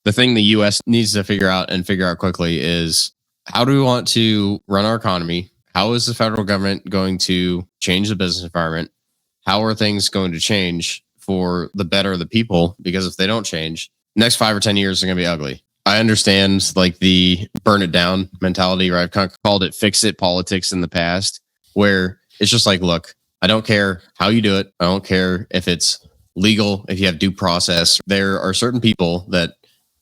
the thing the U.S. needs to figure out quickly is, how do we want to run our economy? How is the federal government going to change the business environment? How are things going to change for the better of the people? Because if they don't change, next 5 or 10 years are going to be ugly. I understand like the burn it down mentality, right? I've kind of called it fix it politics in the past, where it's just like, look, I don't care how you do it. I don't care if it's legal, if you have due process. There are certain people that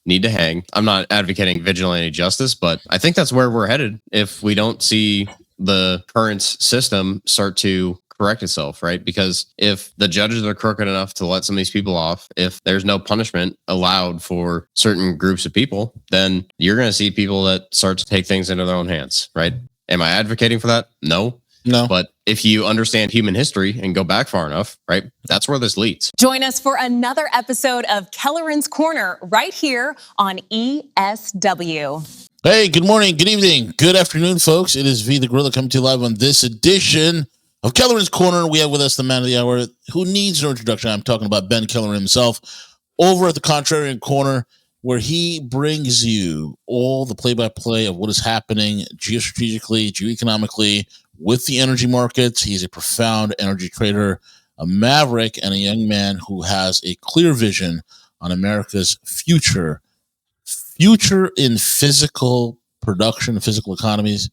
need to hang. I'm not advocating vigilante justice, but I think that's where we're headed if we don't see the current system start to correct itself, right? Because if the judges are crooked enough to let some of these people off, if there's no punishment allowed for certain groups of people, then you're going to see people that start to take things into their own hands, right? Am I advocating for that? No. But if you understand human history and go back far enough, right, that's where this leads. Join us for another episode of Kelleran's Corner right here on ESW. Hey, good morning, good evening, good afternoon, folks. It is V the Gorilla coming to you live on this edition of Kelleran's Corner. We have with us the man of the hour who needs no introduction. I'm talking about Ben Kelleran himself over at the Contrarian Corner, where he brings you all the play-by-play of what is happening geostrategically, geoeconomically, with the energy markets. He's a profound energy trader, a maverick, and a young man who has a clear vision on America's future in physical production, physical economies,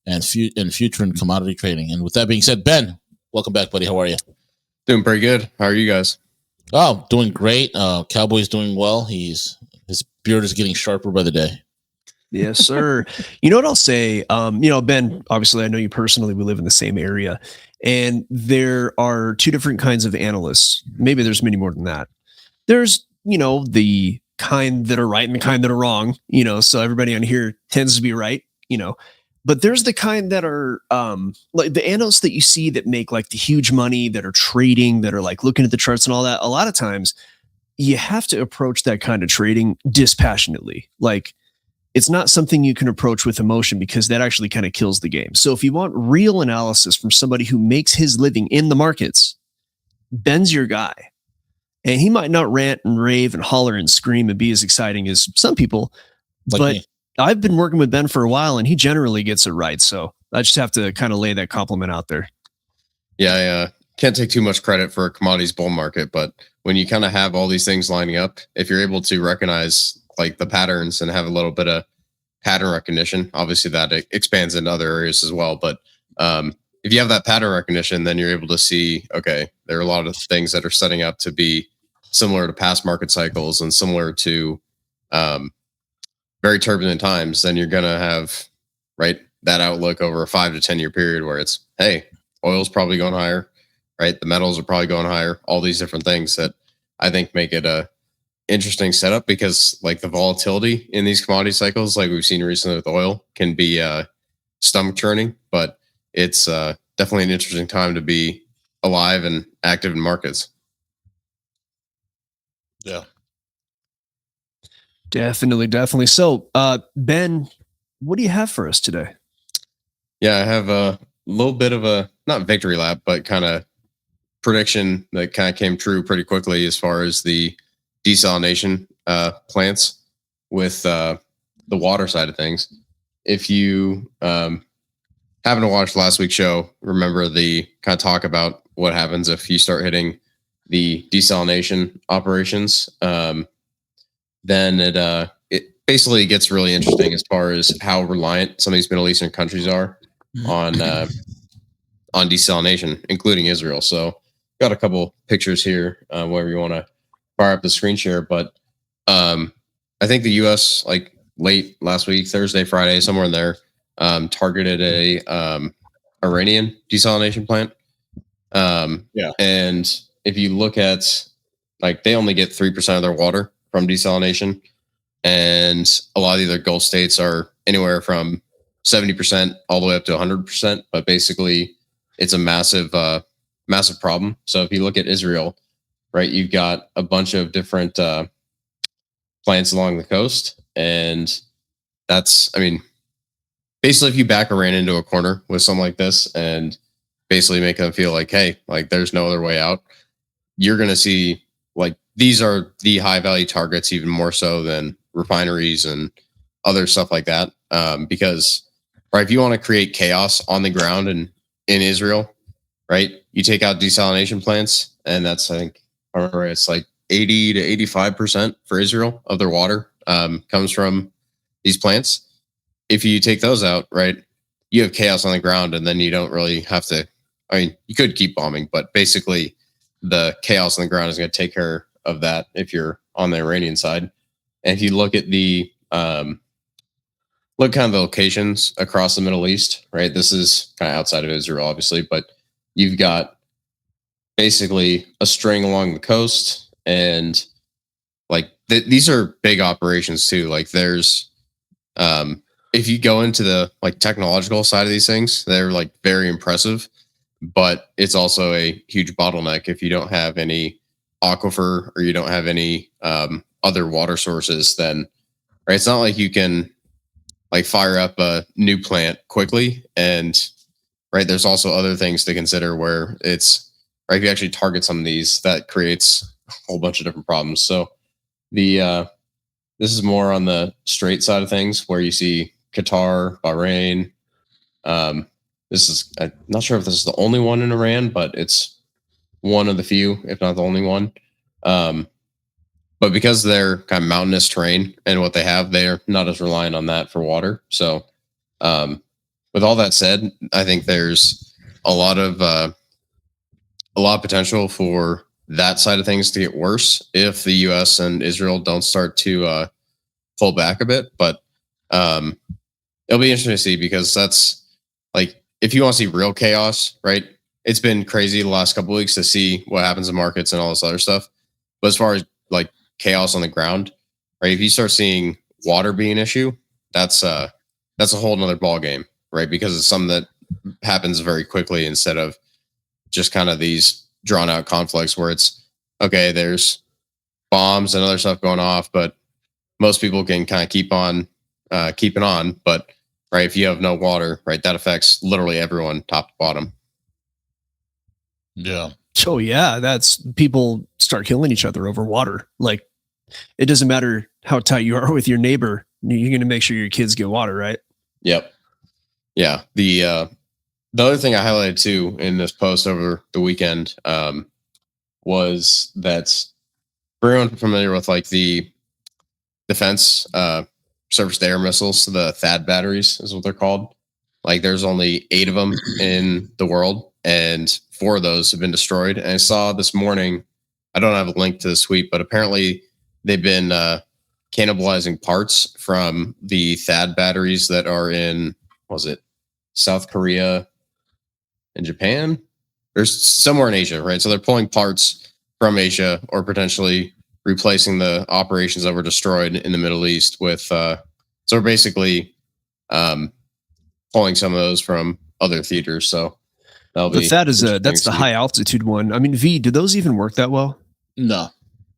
and future in commodity trading. And with that being said, Ben, welcome back, buddy. How are you? Doing pretty good. How are you guys? Oh, doing great. Cowboy's doing well. His beard is getting sharper by the day. Yes, sir. You know what I'll say? Ben, obviously I know you personally. We live in the same area, and there are two different kinds of analysts. Maybe there's many more than that. There's, the kind that are right and the kind that are wrong, so everybody on here tends to be right, but there's the kind that are like the analysts that you see that make like the huge money, that are trading, that are like looking at the charts and all that. A lot of times you have to approach that kind of trading dispassionately. Like, it's not something you can approach with emotion, because that actually kind of kills the game. So if you want real analysis from somebody who makes his living in the markets, Ben's your guy. And he might not rant and rave and holler and scream and be as exciting as some people, like but me. I've been working with Ben for a while, and he generally gets it right. So I just have to kind of lay that compliment out there. Yeah, I can't take too much credit for a commodities bull market, but when you kind of have all these things lining up, if you're able to recognize like the patterns and have a little bit of pattern recognition, obviously that expands into other areas as well. But if you have that pattern recognition, then you're able to see, okay, there are a lot of things that are setting up to be similar to past market cycles and similar to very turbulent times. Then you're going to have, right, that outlook over a 5 to 10 year period where it's, hey, oil's probably going higher, right? The metals are probably going higher, all these different things that I think make it a interesting setup, because like the volatility in these commodity cycles, like we've seen recently with oil, can be stomach churning, but it's definitely an interesting time to be alive and active in markets. Yeah, definitely. So Ben, what do you have for us today? Yeah, I have a little bit of a, not victory lap, but kind of prediction that kind of came true pretty quickly as far as the desalination plants with the water side of things. If you happen to watch last week's show, remember the kind of talk about what happens if you start hitting the desalination operations, then it basically gets really interesting as far as how reliant some of these Middle Eastern countries are on desalination, including Israel. So got a couple pictures here, wherever you want to fire up the screen share. But I think the U.S. like late last week, Thursday, Friday, somewhere in there, targeted a Iranian desalination plant. And if you look at, like, they only get 3% of their water from desalination, and a lot of the other Gulf states are anywhere from 70% all the way up to 100%. But basically, it's a massive problem. So if you look at Israel, right, you've got a bunch of different plants along the coast, and that's, I mean, basically, if you back Iran into a corner with something like this and basically make them feel like, hey, like there's no other way out, you're going to see like these are the high value targets even more so than refineries and other stuff like that. Because right, if you want to create chaos on the ground and in Israel, right, you take out desalination plants, and that's, I think, I remember it's like 80 to 85% for Israel of their water comes from these plants. If you take those out, right, you have chaos on the ground, and then you don't really have to. I mean, you could keep bombing, but basically, the chaos on the ground is going to take care of that if you're on the Iranian side. And if you look at the look kind of the locations across the Middle East, right? This is kind of outside of Israel, obviously, but you've got basically a string along the coast, and like these are big operations too. Like there's if you go into the like technological side of these things, they're like very impressive, but it's also a huge bottleneck if you don't have any aquifer or you don't have any other water sources. Then right, it's not like you can like fire up a new plant quickly. And right, there's also other things to consider where it's right, if you actually target some of these, that creates a whole bunch of different problems. So the this is more on the straight side of things, where you see Qatar, Bahrain. This is, I'm not sure if this is the only one in Iran, but it's one of the few, if not the only one. But because they're kind of mountainous terrain and what they have, they're not as reliant on that for water. So with all that said, I think there's a lot of potential for that side of things to get worse if the U.S. and Israel don't start to pull back a bit. But it'll be interesting to see, because that's like, if you want to see real chaos, right? It's been crazy the last couple of weeks to see what happens in markets and all this other stuff. But as far as like chaos on the ground, right? If you start seeing water being an issue, that's a whole nother ball game, right? Because it's something that happens very quickly instead of just kind of these drawn out conflicts where it's okay, there's bombs and other stuff going off, but most people can kind of keep on keeping on. But right, if you have no water, right, that affects literally everyone top to bottom. Yeah. Oh yeah, that's, people start killing each other over water. Like, it doesn't matter how tight you are with your neighbor, you're going to make sure your kids get water, right? Yep. Yeah. The other thing I highlighted too in this post over the weekend was that, for everyone familiar with like the defense surface to air missiles, the THAAD batteries is what they're called. Like there's only 8 of them in the world, and 4 of those have been destroyed. And I saw this morning, I don't have a link to this tweet, but apparently they've been cannibalizing parts from the THAAD batteries that are in, was it South Korea and Japan? There's somewhere in Asia, right? So they're pulling parts from Asia, or potentially replacing the operations that were destroyed in the Middle East with, so we're basically pulling some of those from other theaters. So that'll be, but that's the high altitude one. I mean, V, do those even work that well? No.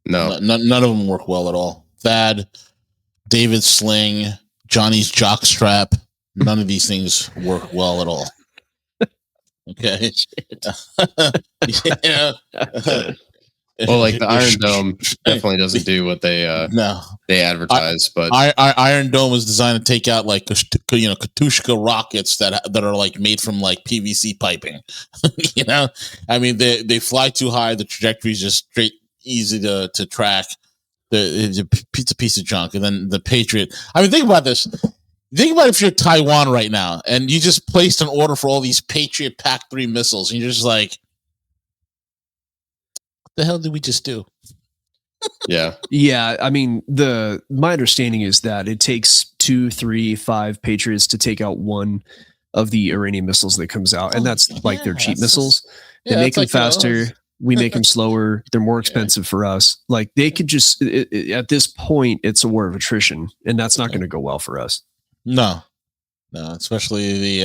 No. None of them work well at all. THAAD, David's sling, Johnny's jockstrap. None of these things work well at all. Okay. Yeah. Well, like the Iron Dome definitely doesn't do what they advertise. But Iron Dome was designed to take out like Katushka rockets that are like made from like PVC piping. I mean they fly too high. The trajectory is just straight, easy to track. It's a piece of junk. And then the Patriot. I mean, think about this. Think about if you're Taiwan right now and you just placed an order for all these Patriot PAC-3 missiles, and you're just like, what the hell did we just do? Yeah. Yeah. I mean, my understanding is that it takes 2, 3, 5 Patriots to take out one of the Iranian missiles that comes out. And that's like their cheap missiles. They make them faster. We make them slower. They're more expensive for us. Like they could just, at this point, it's a war of attrition, and that's not going to go well for us. No, especially we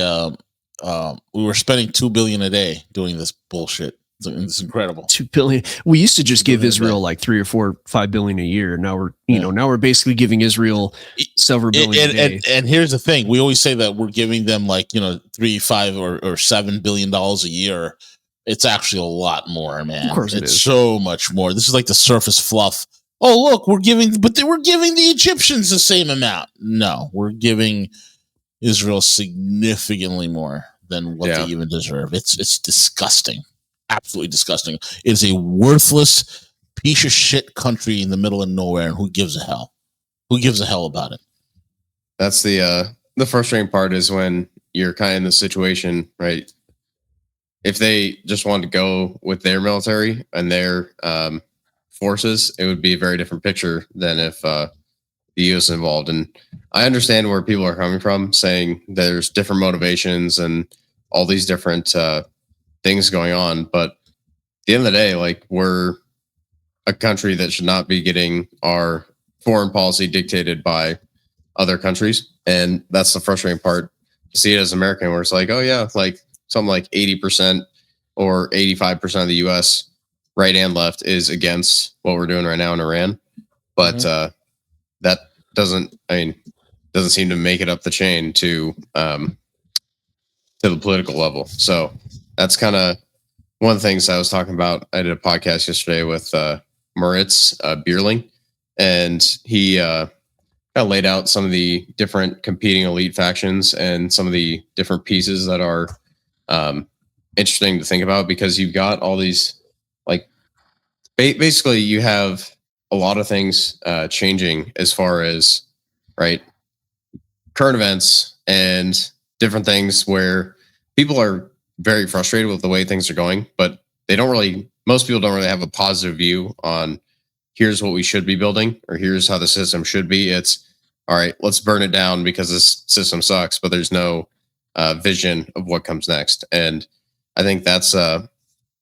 were spending $2 billion a day doing this bullshit. It's incredible. $2 billion. We used to just give Israel like 3 or 4, $5 billion a year. Now we're, now we're basically giving Israel several billion a day. And here's the thing: we always say that we're giving them like $3, $5, or $7 billion a year. It's actually a lot more, man. Of course, it's so much more. This is like the surface fluff oh, look, we're giving the Egyptians the same amount. No, we're giving Israel significantly more than what they even deserve. It's disgusting. Absolutely disgusting. It is a worthless piece of shit country in the middle of nowhere, and who gives a hell? Who gives a hell about it? That's the frustrating part is when you're kind of in the situation, right? If they just wanted to go with their military and their forces, it would be a very different picture than if the U.S. is involved. And I understand where people are coming from, saying there's different motivations and all these different things going on. But at the end of the day, like, we're a country that should not be getting our foreign policy dictated by other countries. And that's the frustrating part to see it as American, where it's like, oh yeah, like something like 80% or 85% of the US right and left is against what we're doing right now in Iran. But that doesn't seem to make it up the chain to the political level. So that's kind of one of the things I was talking about. I did a podcast yesterday with Moritz Bierling, and he kind of laid out some of the different competing elite factions and some of the different pieces that are interesting to think about, because you've got all these, like, basically you have a lot of things changing as far as, right, current events and different things where people are very frustrated with the way things are going, but most people don't really have a positive view on here's what we should be building, or here's how the system should be. It's all right, let's burn it down because this system sucks, but there's no vision of what comes next. And I think that's one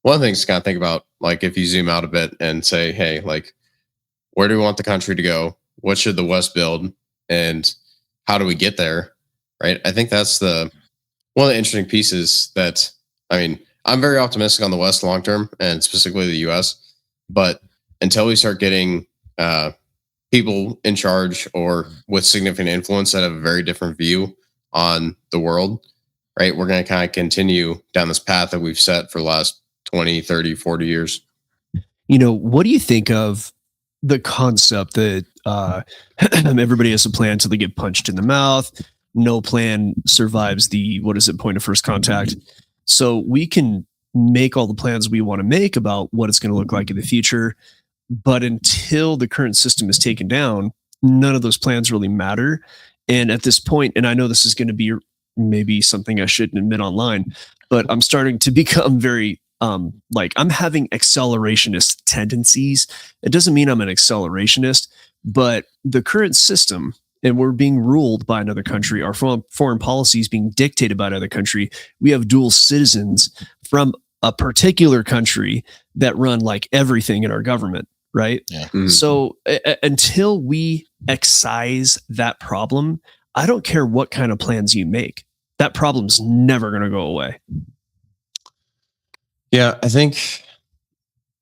of the things to kind of think about, like, if you zoom out a bit and say, hey, like, where do we want the country to go? What should the West build? And how do we get there? Right. I think that's one of the interesting pieces that, I'm very optimistic on the West long term, and specifically the US. But until we start getting people in charge or with significant influence that have a very different view on the world, right, we're going to kind of continue down this path that we've set for the last 20, 30, 40 years. What do you think of the concept that everybody has a plan until they get punched in the mouth? No plan survives the, point of first contact. So we can make all the plans we want to make about what it's going to look like in the future, but until the current system is taken down, none of those plans really matter. And at this point, and I know this is going to be maybe something I shouldn't admit online, but I'm starting to become very I'm having accelerationist tendencies. It doesn't mean I'm an accelerationist, but the current system, and we're being ruled by another country, our foreign policy is being dictated by another country. We have dual citizens from a particular country that run like everything in our government, right? Yeah. Mm-hmm. So until we excise that problem, I don't care what kind of plans you make. That problem's never going to go away. Yeah, I think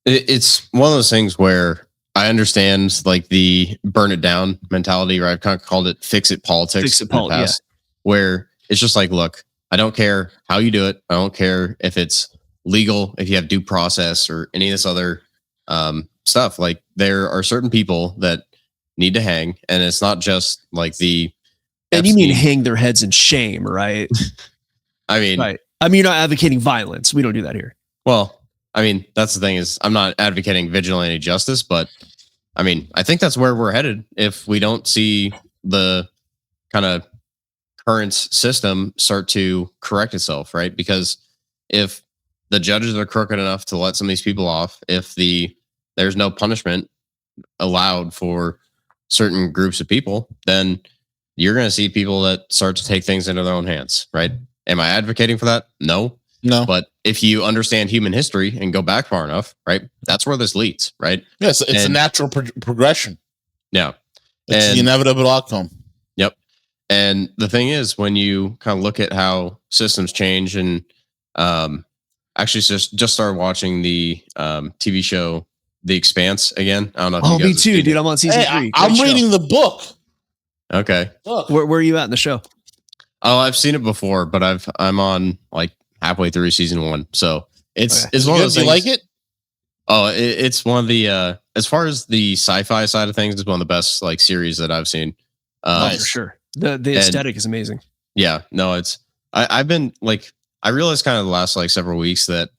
it's one of those things where I understand, like, the burn it down mentality, right? I've kind of called it fix it politics in the past, where it's just like, look, I don't care how you do it. I don't care if it's legal, if you have due process or any of this other stuff. Like, there are certain people that need to hang, and it's not just like the... And you mean hang their heads in shame, right? Right. You're not advocating violence. We don't do that here. Well, that's the thing, is I'm not advocating vigilante justice, but I think that's where we're headed if we don't see the kind of current system start to correct itself, right? Because if the judges are crooked enough to let some of these people off, if there's no punishment allowed for certain groups of people, then you're going to see people that start to take things into their own hands, right? Am I advocating for that? No. But if you understand human history and go back far enough, right, that's where this leads, right? Yes, it's a natural progression. Yeah. It's the inevitable outcome. Yep. And the thing is, when you kind of look at how systems change, and actually just started watching the TV show The Expanse again. I don't know if you guys me too, dude. I'm on season 3. I'm reading the book. Okay. Where are you at in the show? Oh, I've seen it before, but I'm on like halfway through season 1. So it's one of those things. You like it? Oh, it's one of the as far as the sci-fi side of things, it's one of the best like series that I've seen. For sure. The aesthetic is amazing. Yeah, no, it's I've been like I realized kind of the last like several weeks that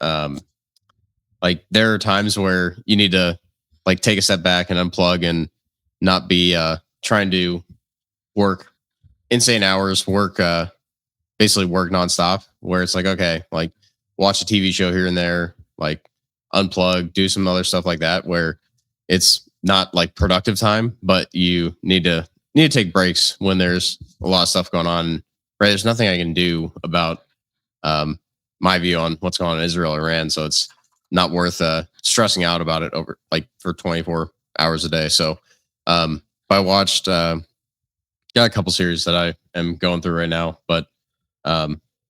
like there are times where you need to like take a step back and unplug and not be trying to work insane hours, work basically work nonstop, where it's like, okay, like watch a TV show here and there, like unplug, do some other stuff like that, where it's not like productive time, but you need to take breaks when there's a lot of stuff going on. Right, there's nothing I can do about my view on what's going on in Israel or Iran, so it's not worth stressing out about it over like for 24 hours a day. So I watched got a couple series that I am going through right now, but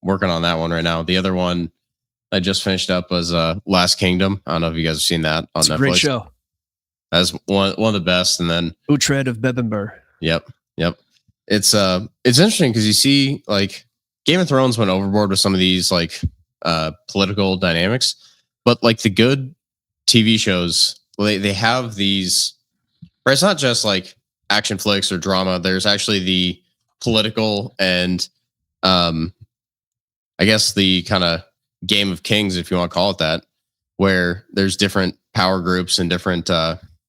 working on that one right now. The other one I just finished up was Last Kingdom. I don't know if you guys have seen that on It's Netflix. a great show. That's one of the best. And then Uhtred of Bebember. Yep. It's interesting because you see like Game of Thrones went overboard with some of these like political dynamics, but like the good TV shows, they have these. Right, it's not just like action flicks or drama. There's actually the political and I guess the kind of game of kings, if you want to call it that, where there's different power groups and different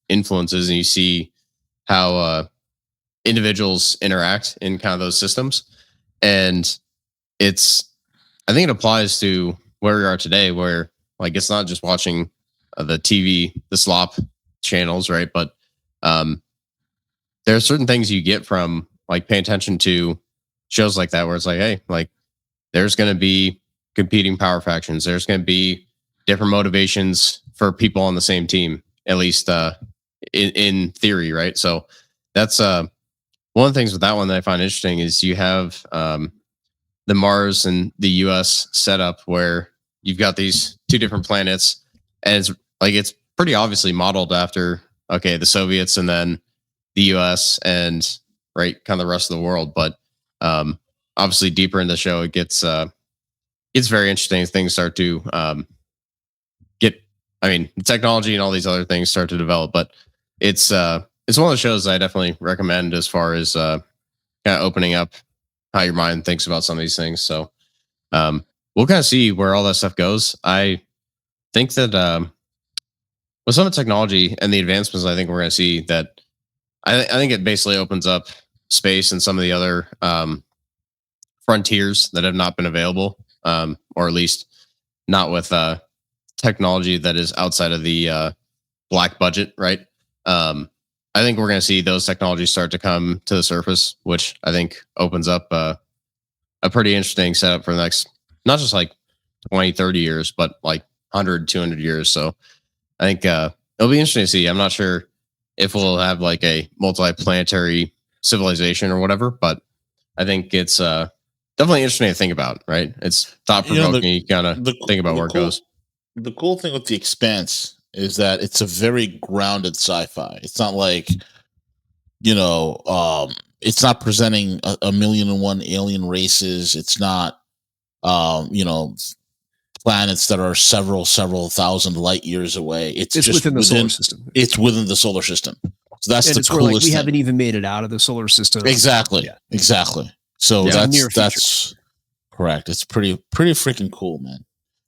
influences, and you see how individuals interact in kind of those systems. And I think it applies to where we are today, where like it's not just watching the TV, the slop channels, right? But there are certain things you get from like paying attention to shows like that, where it's like, hey, like there's going to be competing power factions. There's going to be different motivations for people on the same team, at least in theory, right? So that's one of the things with that one that I find interesting is you have the Mars and the US setup where you've got these two different planets, and it's pretty obviously modeled after the Soviets and then the US and right kind of the rest of the world. But obviously deeper in the show it gets very interesting as things start to technology and all these other things start to develop. But it's one of the shows I definitely recommend as far as kind of opening up how your mind thinks about some of these things. So we'll kind of see where all that stuff goes. I think that with some of the technology and the advancements, I think we're going to see that. I think it basically opens up space and some of the other frontiers that have not been available, or at least not with technology that is outside of the black budget, right? I think we're going to see those technologies start to come to the surface, which I think opens up a pretty interesting setup for the next, not just like 20, 30 years, but like 100, 200 years. So I think it'll be interesting to see. I'm not sure if we'll have like a multi-planetary civilization or whatever, but I think it's definitely interesting to think about, right? It's thought-provoking. You kind of think about where it goes. The cool thing with The Expanse is that it's a very grounded sci-fi. It's not like, it's not presenting a million and one alien races. It's not, planets that are several thousand light years away. It's just within the solar system. It's within the solar system. So that's the coolest thing. We haven't even made it out of the solar system. Exactly. Yeah. Exactly. So that's correct. It's pretty freaking cool, man.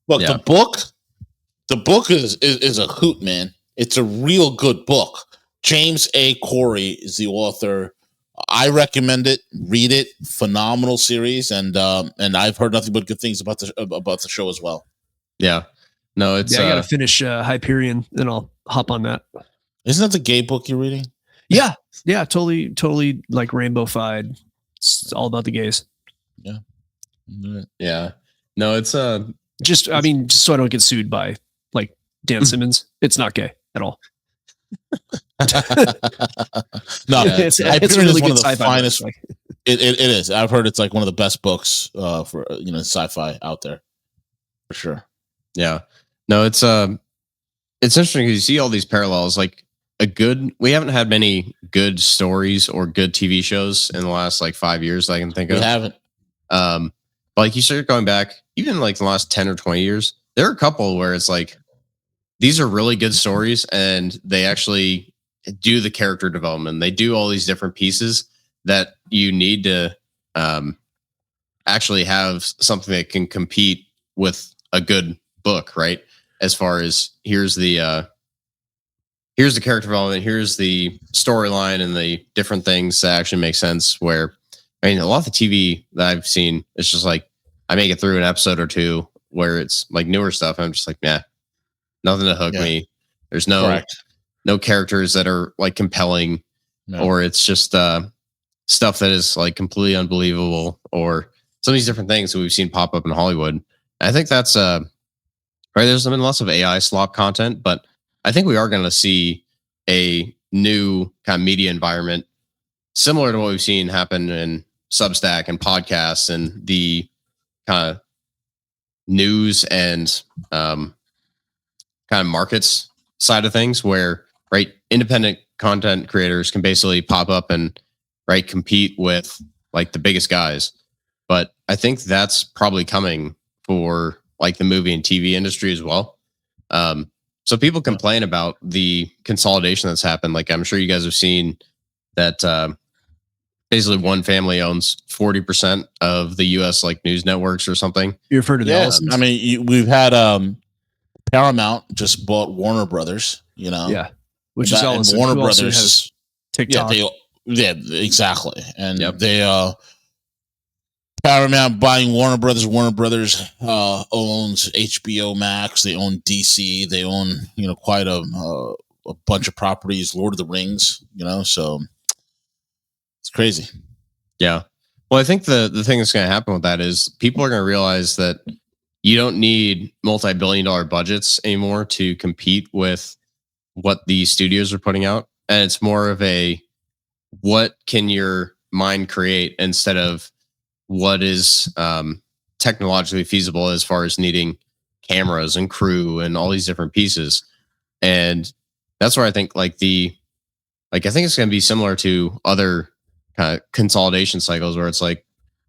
Look, the book is a hoot, man. It's a real good book. James A. Corey is the author. I recommend it. Read it. Phenomenal series, and I've heard nothing but good things about the show as well. Yeah, no, it's. I gotta finish Hyperion, then I'll hop on that. Isn't that the gay book you're reading? Yeah, totally like rainbow-fied. It's all about the gays. Yeah, yeah. No, it's just so I don't get sued by like Dan Simmons. It's not gay at all. No, it's a really good sci-fi finest. It is. I've heard it's like one of the best books for sci-fi out there, for sure. Yeah. No, it's interesting because you see all these parallels. Like we haven't had many good stories or good TV shows in the last like 5 years that I can think of. We haven't. But like you start going back, even like the last 10 or 20 years, there are a couple where it's like these are really good stories, and they actually do the character development. They do all these different pieces that you need to actually have something that can compete with a good book, right? As far as here's the character development, here's the storyline, and the different things that actually make sense. Where, I mean, a lot of the TV that I've seen, it's just like I make it through an episode or two where it's like newer stuff, and I'm just like, nah, nothing to hook me. There's no characters that are like compelling, or it's just stuff that is like completely unbelievable, or some of these different things that we've seen pop up in Hollywood. I think that's right. There's been lots of AI slop content, but I think we are going to see a new kind of media environment similar to what we've seen happen in Substack and podcasts and the kind of news and kind of markets side of things, where independent content creators can basically pop up and compete with like the biggest guys. But I think that's probably coming for like the movie and TV industry as well. So people complain about the consolidation that's happened. Like, I'm sure you guys have seen that basically one family owns 40% of the US like news networks or something. You refer to the Ellisons? I mean, we've had Paramount just bought Warner Brothers, Yeah. Which is Ellison, Warner who also Brothers has TikTok. Yeah, exactly. And they Paramount buying Warner Brothers. Warner Brothers owns HBO Max. They own DC. They own quite a bunch of properties. Lord of the Rings. So it's crazy. Yeah. Well, I think the thing that's going to happen with that is people are going to realize that you don't need multi-billion-dollar budgets anymore to compete with what the studios are putting out, and it's more of a what can your mind create instead of what is technologically feasible as far as needing cameras and crew and all these different pieces. And that's where I think I think it's going to be similar to other kind of consolidation cycles where it's like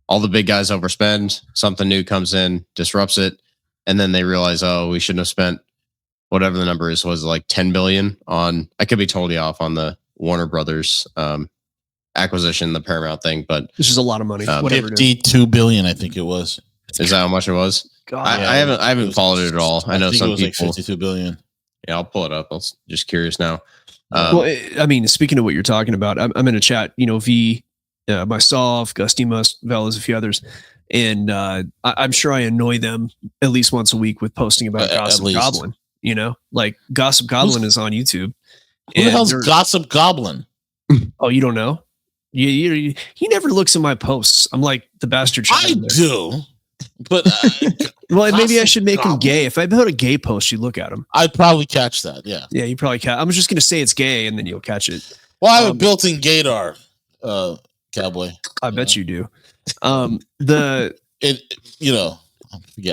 all the big guys overspend, something new comes in, disrupts it, and then they realize, oh, we shouldn't have spent whatever the number is, was like 10 billion on, I could be totally off on the Warner Brothers acquisition, the Paramount thing, but this is a lot of money. 52 billion, I think it was. Is that how much it was? God, I haven't followed it at all. I know some it was people. like 52 billion. Yeah, I'll pull it up. I'm just curious now. Well, I mean, speaking of what you're talking about, I'm in a chat. V, myself, Gusty Must, Velas, a few others, and I'm sure I annoy them at least once a week with posting about Gossip Goblin. Like Gossip Goblin is on YouTube. Who the hell's Gossip Goblin? Oh, you don't know? He never looks at my posts. I'm like the bastard child. I do, but well, maybe I should make him gay. If I put a gay post, you look at him. I'd probably catch that. Yeah, you probably catch. I'm just gonna say it's gay, and then you'll catch it. Well, I have a built-in gaydar, Cowboy. I bet you do. Forget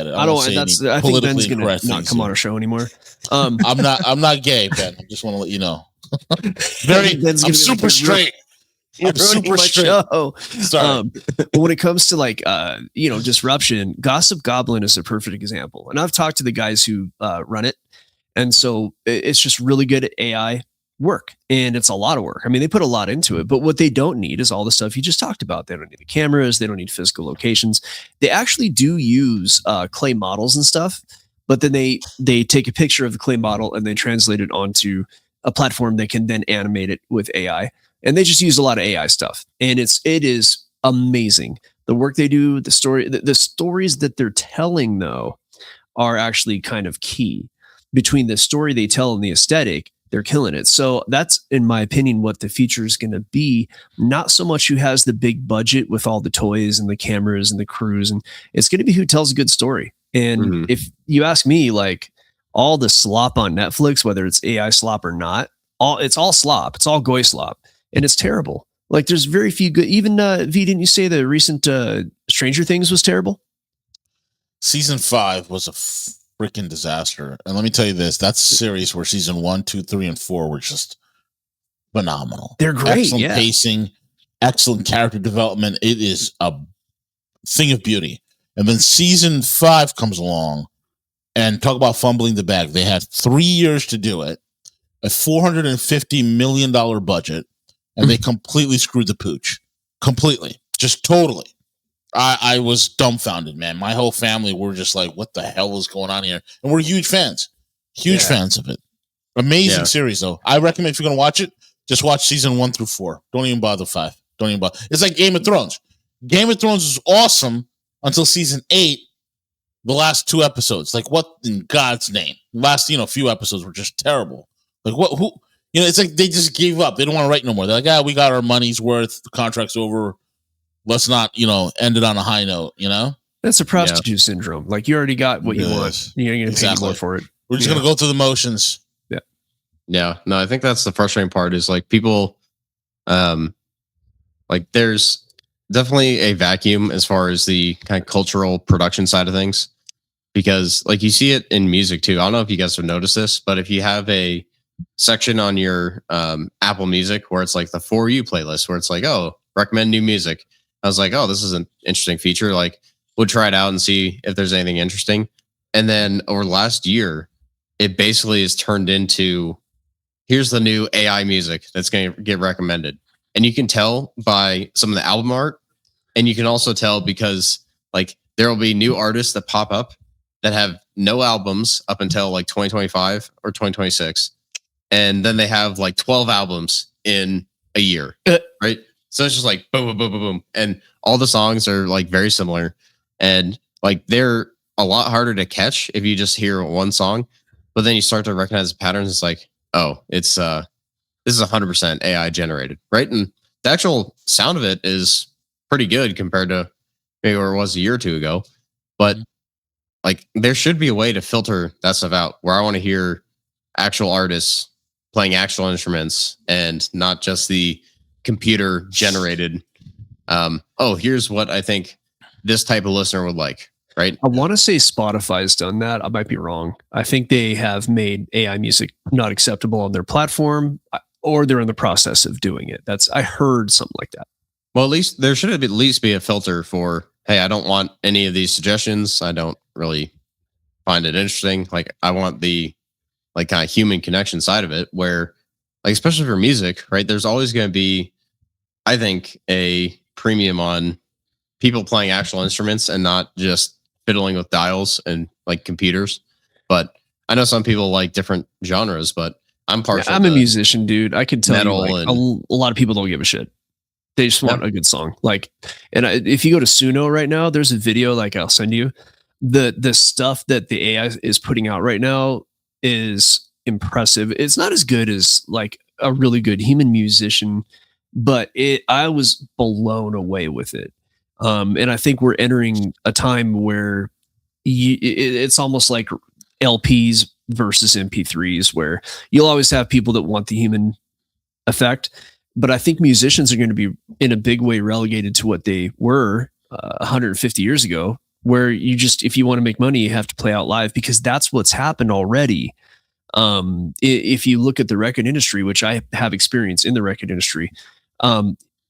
it. I think Ben's gonna not come on our show anymore. I'm not gay, Ben. I just want to let you know. I'm super straight. I'm super straight. Sorry. But when it comes to disruption, Gossip Goblin is a perfect example. And I've talked to the guys who run it, and so it's just really good at AI work, and it's a lot of work. I mean, they put a lot into it, but what they don't need is all the stuff you just talked about. They don't need the cameras. They don't need physical locations. They actually do use clay models and stuff, but then they take a picture of the clay model and they translate it onto a platform that can then animate it with AI. And they just use a lot of AI stuff, and it is amazing the work they do. The stories that they're telling though are actually kind of key. Between the story they tell and the aesthetic, they're killing it. So that's, in my opinion, what the future is going to be. Not so much who has the big budget with all the toys and the cameras and the crews, and it's going to be who tells a good story. And if you ask me, like all the slop on Netflix, whether it's AI slop or not, it's all slop. It's all goy slop. And it's terrible. Like there's very few good. Even V, didn't you say the recent Stranger Things was terrible? Season 5 was a freaking disaster. And let me tell you this: that's a series where season 1, 2, 3, and 4 were just phenomenal. They're great. Excellent pacing, excellent character development. It is a thing of beauty. And then season 5 comes along, And talk about fumbling the bag. They had 3 years to do it, a $450 million budget, and they completely screwed the pooch. Completely. Just totally. I was dumbfounded, man. My whole family were just like, what the hell is going on here? And we're huge fans. Huge fans of it. Amazing series, though. I recommend if you're going to watch it, just watch season 1 through 4. Don't even bother 5. Don't even bother. It's like Game of Thrones. Game of Thrones was awesome until season 8. The last 2 episodes, like what in God's name? Last, few episodes were just terrible. Like what? Who? It's like they just gave up. They don't want to write no more. They're like, we got our money's worth. The contract's over. Let's not, end it on a high note. That's a prostitute syndrome. Like you already got what you want. You're going to pay more for it. We're just going to go through the motions. Yeah. Yeah. No, I think that's the frustrating part. Is like people, like there's definitely a vacuum as far as the kind of cultural production side of things, because like you see it in music too. I don't know if you guys have noticed this, but if you have a section on your Apple Music where it's like the For You playlist, where it's like, recommend new music. I was like, this is an interesting feature. Like we'll try it out and see if there's anything interesting. And then over the last year, it basically is turned into, here's the new AI music that's going to get recommended. And you can tell by some of the album art, and you can also tell because like there will be new artists that pop up that have no albums up until like 2025 or 2026. And then they have like 12 albums in a year, right? So it's just like boom, boom, boom, boom, boom. And all the songs are like very similar. And like they're a lot harder to catch if you just hear one song. But then you start to recognize the patterns. It's like, it's this is 100% AI generated, right? And the actual sound of it is pretty good compared to maybe where it was a year or two ago. But like there should be a way to filter that stuff out where I want to hear actual artists playing actual instruments and not just the computer generated. Here's what I think this type of listener would like, right? I want to say Spotify's done that. I might be wrong. I think they have made AI music not acceptable on their platform, or they're in the process of doing it. I heard something like that. Well, at least there should at least be a filter for, hey, I don't want any of these suggestions. I don't really find it interesting. Like I want the like kind of human connection side of it where like, especially for music, right? There's always going to be, I think, a premium on people playing actual instruments and not just fiddling with dials and like computers. But I know some people like different genres, but I'm partial. I'm a musician, dude. I can tell you like, and a lot of people don't give a shit. They just want a good song. Like, and if you go to Suno right now, there's a video like I'll send you. The stuff that the AI is putting out right now is impressive. It's not as good as like a really good human musician, but I was blown away with it. And I think we're entering a time where it's almost like LPs versus MP3s, where you'll always have people that want the human effect. But I think musicians are going to be in a big way relegated to what they were 150 years ago, where if you want to make money, you have to play out live, because that's what's happened already. If you look at the record industry, which I have experience in the record industry,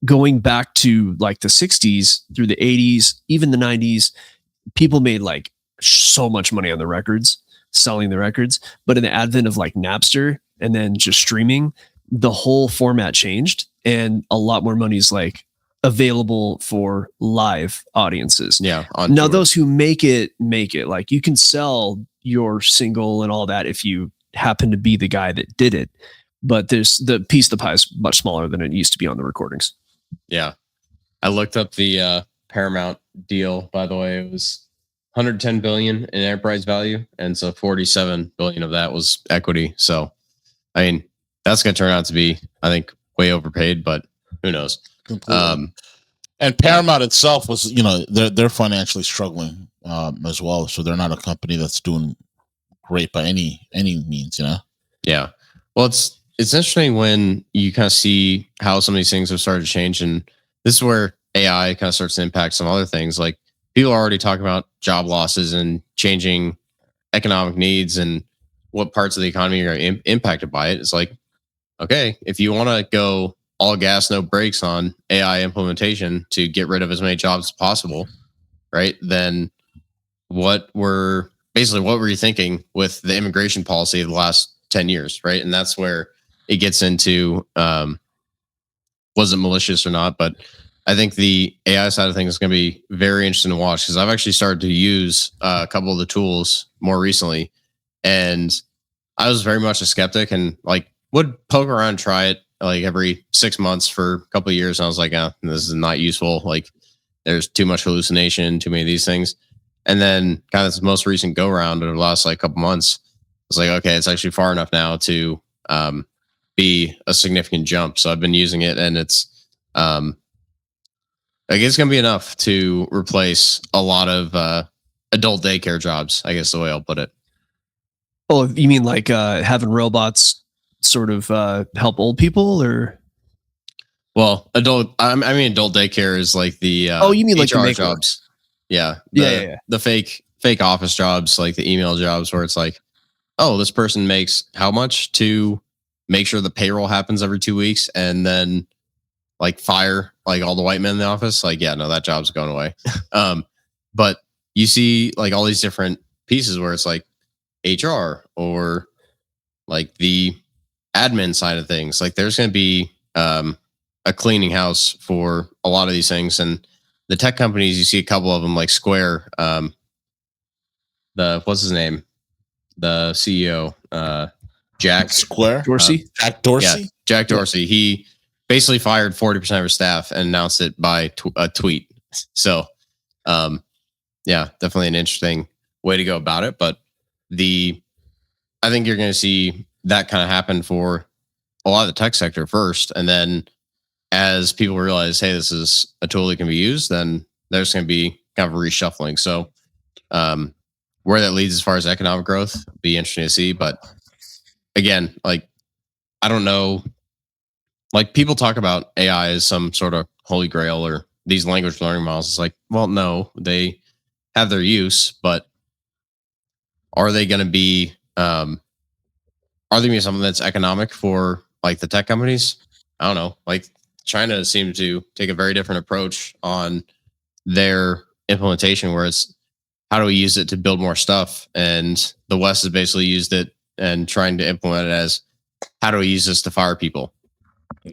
going back to like the 60s through the 80s, even the 90s, people made like so much money on the records, selling the records. But in the advent of like Napster and then just streaming, the whole format changed, and a lot more money is like available for live audiences. Yeah. Now those who make it, like you can sell your single and all that if you happen to be the guy that did it. But there's the piece of the pie is much smaller than it used to be on the recordings. Yeah. I looked up the Paramount deal, by the way. It was 110 billion in enterprise value, and so 47 billion of that was equity. So I mean, that's going to turn out to be, I think, way overpaid, but who knows? And Paramount itself was, they're financially struggling as well. So they're not a company that's doing great by any means, Yeah. Well, it's interesting when you kind of see how some of these things have started to change. And this is where AI kind of starts to impact some other things. Like people are already talking about job losses and changing economic needs and what parts of the economy are impacted by it. It's like, okay, if you want to go all gas, no brakes on AI implementation to get rid of as many jobs as possible, right? Then what were basically what were you thinking with the immigration policy of the last 10 years, right? And that's where it gets into was it malicious or not? But I think the AI side of things is going to be very interesting to watch because I've actually started to use a couple of the tools more recently, and I was very much a skeptic and like would poke around, try it like every 6 months for a couple of years, and I was like, oh, this is not useful. Like, there's too much hallucination, too many of these things. And then kind of this most recent go round over the last like couple months, I was like, okay, it's actually far enough now to be a significant jump. So I've been using it, and it's like it's gonna be enough to replace a lot of adult daycare jobs, I guess the way I'll put it. Oh, you mean like having robots sort of help old people, or? Well, adult daycare is like the oh, you mean like HR the jobs? Yeah, yeah. The fake office jobs, like the email jobs, where it's like, oh, this person makes how much to make sure the payroll happens every 2 weeks, and then like fire like all the white men in the office. Like, yeah, no, that job's going away. But you see like all these different pieces where it's like HR or like the admin side of things. Like, there's going to be a cleaning house for a lot of these things, and the tech companies, you see a couple of them like Square. What's his name? The CEO, Jack Square Dorsey. Jack Dorsey. Yeah, Jack Dorsey. He basically fired 40% of his staff and announced it by a tweet. So, yeah, definitely an interesting way to go about it. But I think you're going to see that kind of happen for a lot of the tech sector first, and then as people realize, hey, this is a tool that can be used, then there's going to be kind of a reshuffling. So, where that leads as far as economic growth, be interesting to see. But again, like, I don't know, like people talk about AI as some sort of holy grail or these language learning models. It's like, well, no, they have their use, but are they going to be, are they going to be something that's economic for like the tech companies? I don't know. Like, China seems to take a very different approach on their implementation, where it's how do we use it to build more stuff, and the West has basically used it and trying to implement it as how do we use this to fire people.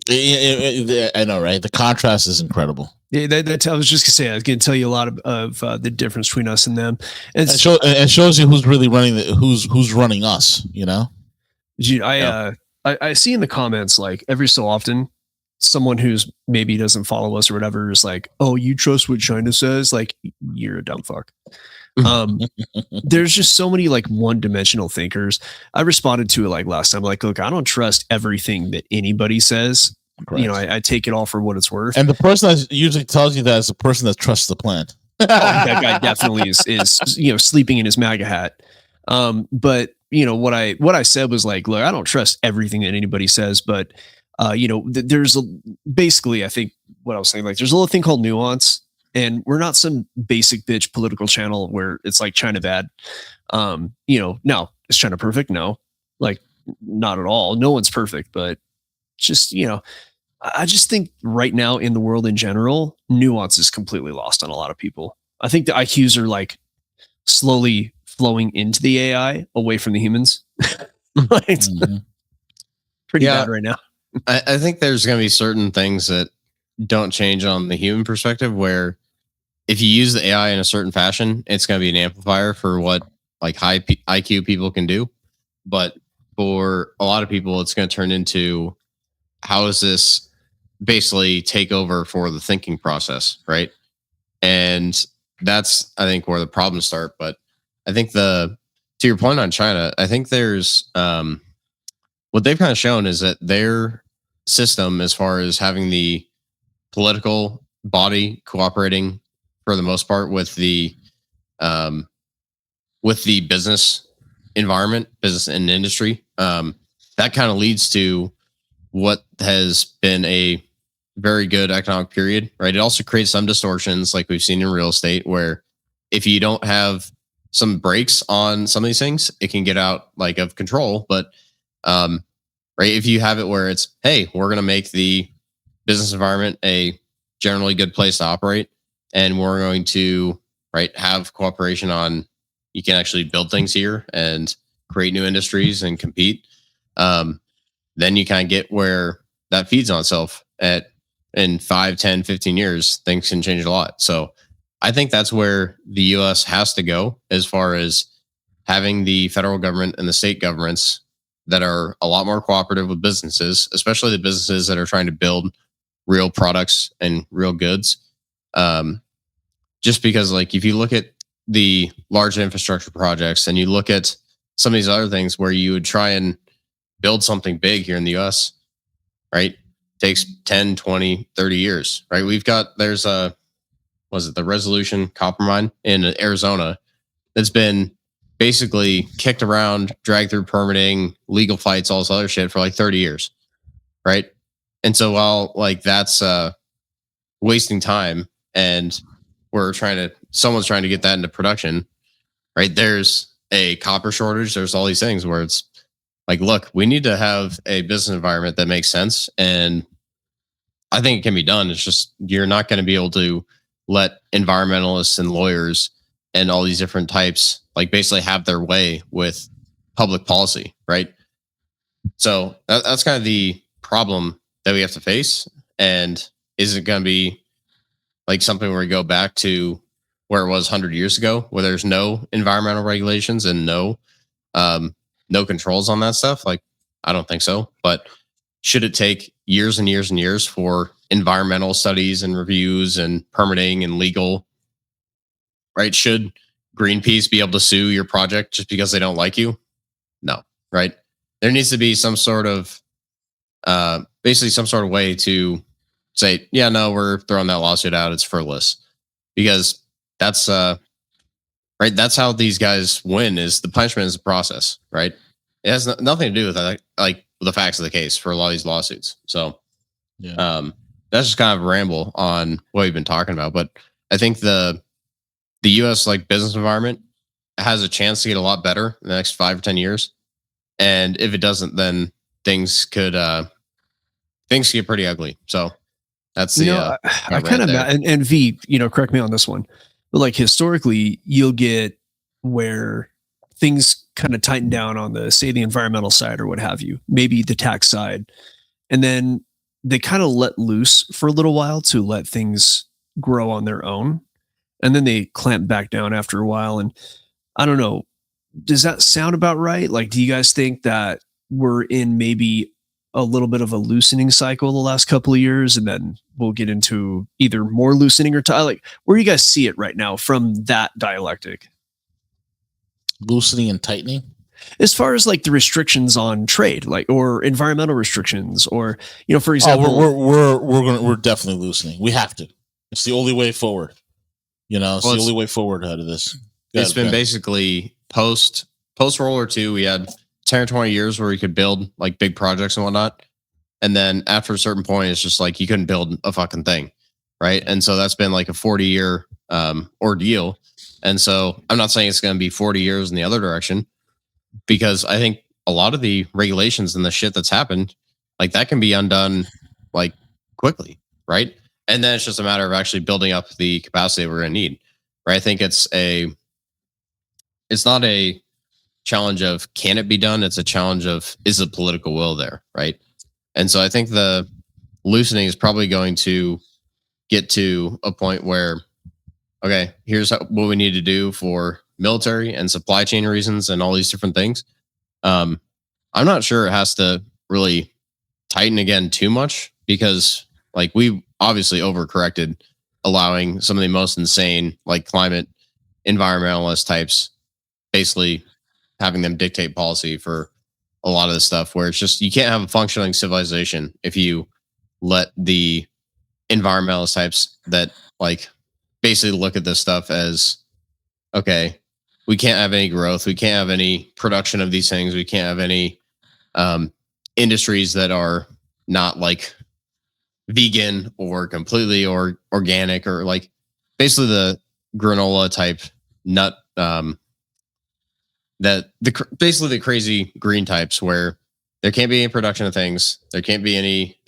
I know, right? The contrast is incredible. Yeah, I was just gonna say, I was gonna tell you a lot of the difference between us and them. And it shows you who's really running who's running us. You know, I see in the comments like every so often, someone who's maybe doesn't follow us or whatever is like, "Oh, you trust what China says?" Like, you're a dumb fuck. There's just so many like one-dimensional thinkers. I responded to it like last time, like, look, I don't trust everything that anybody says. Correct. You know, I take it all for what it's worth. And the person that usually tells you that is the person that trusts the plan. That guy definitely is sleeping in his MAGA hat. But what I said was like, look, I don't trust everything that anybody says, but there's basically, I think what I was saying, like, there's a little thing called nuance. And we're not some basic bitch political channel where it's like China bad. No, is China perfect? No, like, not at all. No one's perfect, but just, I just think right now in the world in general, nuance is completely lost on a lot of people. I think the IQs are like slowly flowing into the AI away from the humans. Pretty bad right now. I think there's going to be certain things that don't change on the human perspective, where if you use the AI in a certain fashion, it's going to be an amplifier for what like high IQ people can do. But for a lot of people, it's going to turn into, how does this basically take over for the thinking process, right? And that's, I think, where the problems start. But I think to your point on China, I think there's what they've kind of shown is that their system, as far as having the political body cooperating for the most part with the business environment, business and industry, that kind of leads to what has been a very good economic period, right? It also creates some distortions, like we've seen in real estate, where if you don't have some brakes on some of these things, it can get out like of control. But right, if you have it where it's, hey, we're going to make the business environment a generally good place to operate, and we're going to have cooperation on you can actually build things here and create new industries and compete, then you kind of get where that feeds on itself in 5, 10, 15 years, things can change a lot. So I think that's where the US has to go as far as having the federal government and the state governments that are a lot more cooperative with businesses, especially the businesses that are trying to build real products and real goods. Just because, like, if you look at the large infrastructure projects and you look at some of these other things where you would try and build something big here in the US, right? Takes 10, 20, 30 years, right? There's the Resolution copper mine in Arizona that's been basically kicked around, dragged through permitting, legal fights, all this other shit for like 30 years, right? And so while like that's wasting time and someone's trying to get that into production, right? There's a copper shortage. There's all these things where it's like, look, we need to have a business environment that makes sense. And I think it can be done. It's just, you're not going to be able to let environmentalists and lawyers and all these different types like basically have their way with public policy, right? So that's kind of the problem that we have to face. And is it going to be like something where we go back to where it was 100 years ago, where there's no environmental regulations and no controls on that stuff? Like, I don't think so. But should it take years and years and years for environmental studies and reviews and permitting and legal, right? Should Greenpeace be able to sue your project just because they don't like you? No, right? There needs to be some sort of, basically some sort of way to say, yeah, no, we're throwing that lawsuit out. It's frivolous. Because that's, right? That's how these guys win, is the punishment is the process, right? It has nothing to do with that, like the facts of the case for a lot of these lawsuits. So, that's just kind of a ramble on what we've been talking about. But I think the U.S. like business environment has a chance to get a lot better in the next 5 or 10 years. And if it doesn't, then things could get pretty ugly. So that's the I kind of and V, correct me on this one, but like historically, you'll get where things kind of tighten down on the environmental side or what have you, maybe the tax side, and then they kind of let loose for a little while to let things grow on their own, and then they clamp back down after a while. And I don't know, does that sound about right? Like, do you guys think that we're in maybe a little bit of a loosening cycle the last couple of years, and then we'll get into either more loosening or like, where do you guys see it right now from that dialectic? Loosening and tightening? As far as like the restrictions on trade, like, or environmental restrictions, or, for example, we're definitely loosening. We have to. It's the only way forward. It's the only way forward out of this. It's been basically post World War II. We had 10 or 20 years where we could build like big projects and whatnot. And then after a certain point, it's just like you couldn't build a fucking thing. Right. And so that's been like a 40-year ordeal. And so I'm not saying it's going to be 40 years in the other direction, because I think a lot of the regulations and the shit that's happened, like that can be undone like quickly. Right. And then it's just a matter of actually building up the capacity we're going to need. Right. I think it's not a challenge of can it be done? It's a challenge of, is the political will there? Right. And so I think the loosening is probably going to get to a point where, okay, here's what we need to do for military and supply chain reasons and all these different things. I'm not sure it has to really tighten again too much, because like we obviously overcorrected, allowing some of the most insane like climate environmentalist types basically having them dictate policy for a lot of this stuff, where it's just, you can't have a functioning civilization if you let the environmentalist types that like basically look at this stuff as, okay, we can't have any growth, we can't have any production of these things, we can't have any industries that are not like vegan or completely or organic, or like basically the granola type nut, basically the crazy green types, where there can't be any production of things, there can't be any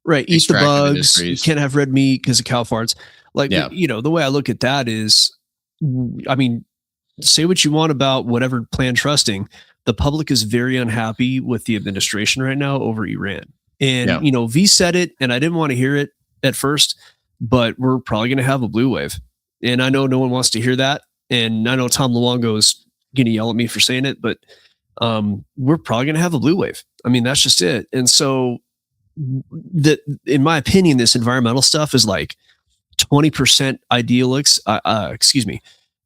right, eat the bugs industries. You can't have red meat because of cow farts. Like, the way I look at that is, I mean, say what you want about whatever plan trusting. The public is very unhappy with the administration right now over Iran. And, Yeah. you know, V said it, and I didn't want to hear it at first, but we're probably going to have a blue wave. And I know no one wants to hear that. And I know Tom Luongo is going to yell at me for saying it, but we're probably going to have a blue wave. I mean, that's just it. And so, in my opinion, this environmental stuff is like 20% idealics.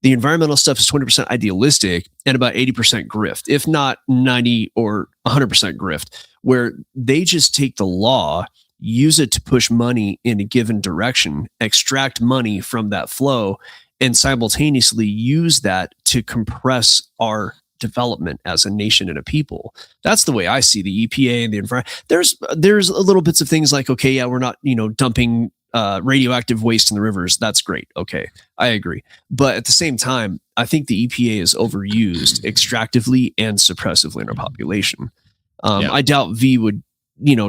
The environmental stuff is 20% idealistic and about 80% grift, if not 90 or 100% grift, where they just take the law, use it to push money in a given direction, extract money from that flow, and simultaneously use that to compress our development as a nation and a people. That's the way I see the EPA and the environment. There's a little bits of things like, okay, yeah, we're not, dumping radioactive waste in the rivers. That's great. Okay, I agree. But at the same time, I think the EPA is overused extractively and suppressively in our population. I doubt V would,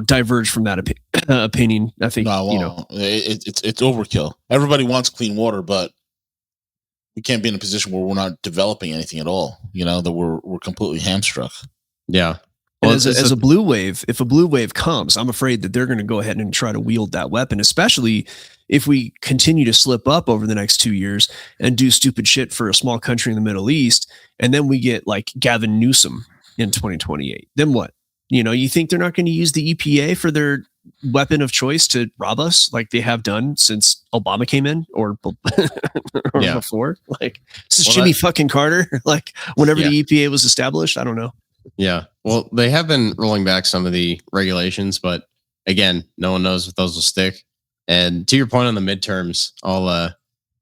diverge from that opinion. I think, it's overkill. Everybody wants clean water, but we can't be in a position where we're not developing anything at all. That we're completely hamstruck. Yeah. Well, as a blue wave, if a blue wave comes, I'm afraid that they're going to go ahead and try to wield that weapon, especially if we continue to slip up over the next 2 years and do stupid shit for a small country in the Middle East. And then we get like Gavin Newsom in 2028. Then what? You think they're not going to use the EPA for their weapon of choice to rob us like they have done since Obama came in or before? Like, this is Jimmy fucking Carter. Like, whenever the EPA was established, I don't know. Yeah. Well, they have been rolling back some of the regulations, but again, no one knows if those will stick. And to your point on the midterms, I'll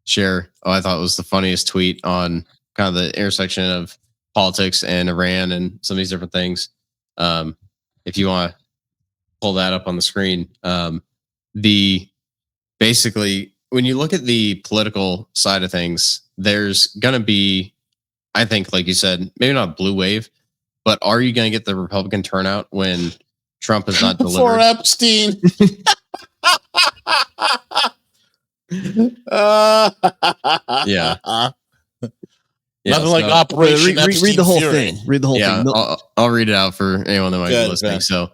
share. I thought it was the funniest tweet on kind of the intersection of politics and Iran and some of these different things. If you want to pull that up on the screen, basically when you look at the political side of things, there's going to be, I think, like you said, maybe not a blue wave, but are you going to get the Republican turnout when Trump is not delivered? For Epstein. Yeah. Nothing like Operation read the whole Fury. thing. Read the whole thing. I'll read it out for anyone that might be listening. So,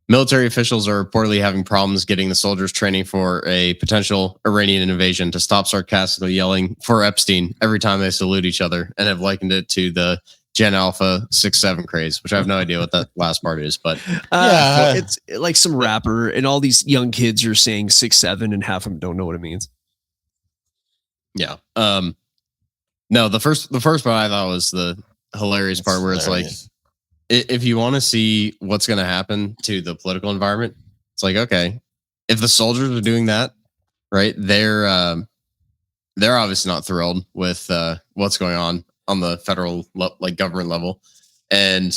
military officials are reportedly having problems getting the soldiers training for a potential Iranian invasion to stop sarcastically yelling for Epstein every time they salute each other, and have likened it to the Gen Alpha 6-7 craze, which I have no idea what that last part is, but it's like some rapper, and all these young kids are saying 6-7, and half of them don't know what it means. Yeah. No, the first part I thought was the hilarious part where it's like, if you want to see what's going to happen to the political environment, it's like, okay, if the soldiers are doing that, right, they're obviously not thrilled with what's going on the federal government level. And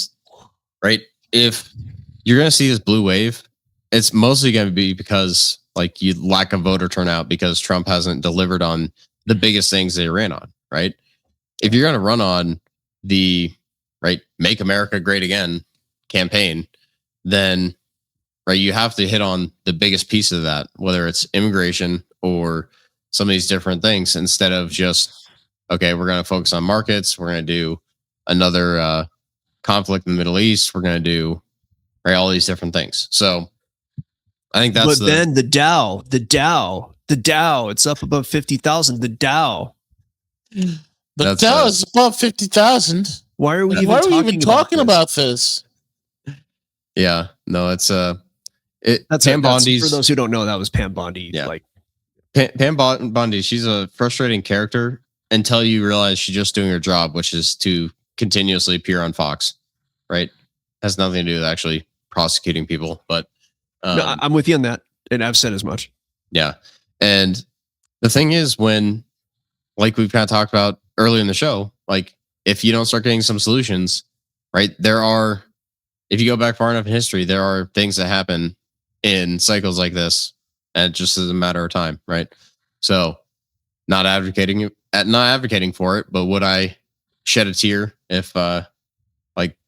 right, if you're going to see this blue wave, it's mostly going to be because you lack of voter turnout because Trump hasn't delivered on the biggest things they ran on, right? If you're going to run on the Make America Great Again campaign, then you have to hit on the biggest piece of that, whether it's immigration or some of these different things, instead of just, okay, we're going to focus on markets. We're going to do another conflict in the Middle East. We're going to do all these different things. So I think that's then the Dow, it's up above 50,000. The Dow. The Dow is above 50,000. Why are we even talking about this? Yeah, no, it's that's Pam Bondi's. For those who don't know, that was Pam Bondi. Yeah, Pam Bondi. She's a frustrating character until you realize she's just doing her job, which is to continuously appear on Fox. Right, has nothing to do with actually prosecuting people. But no, I'm with you on that, and I've said as much. Yeah, and the thing is, when we've kind of talked about earlier in the show, if you don't start getting some solutions, right, if you go back far enough in history, there are things that happen in cycles like this, and it just is a matter of time, right? So not advocating for it, but would I shed a tear if the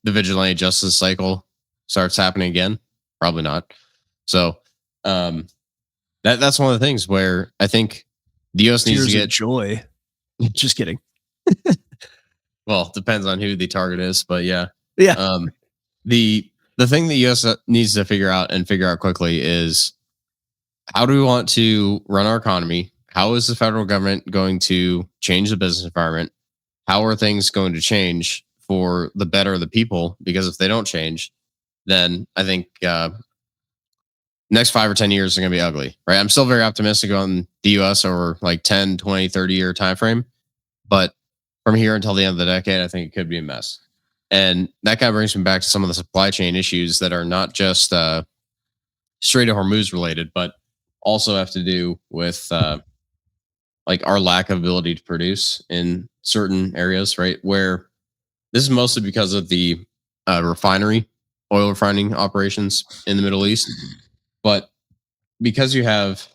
vigilante justice cycle starts happening again? Probably not. So that's one of the things where I think the US needs to get joy. Just kidding. well, depends on who the target is, but yeah. Yeah. The thing the U.S. needs to figure out quickly is how do we want to run our economy? How is the federal government going to change the business environment? How are things going to change for the better of the people? Because if they don't change, then I think next 5 or 10 years are going to be ugly, right? I'm still very optimistic on the U.S. over like 10, 20, 30-year time frame. But from here until the end of the decade, I think it could be a mess. And that kind of brings me back to some of the supply chain issues that are not just straight to Hormuz related, but also have to do with like our lack of ability to produce in certain areas, right? Where this is mostly because of the oil refining operations in the Middle East. But because you have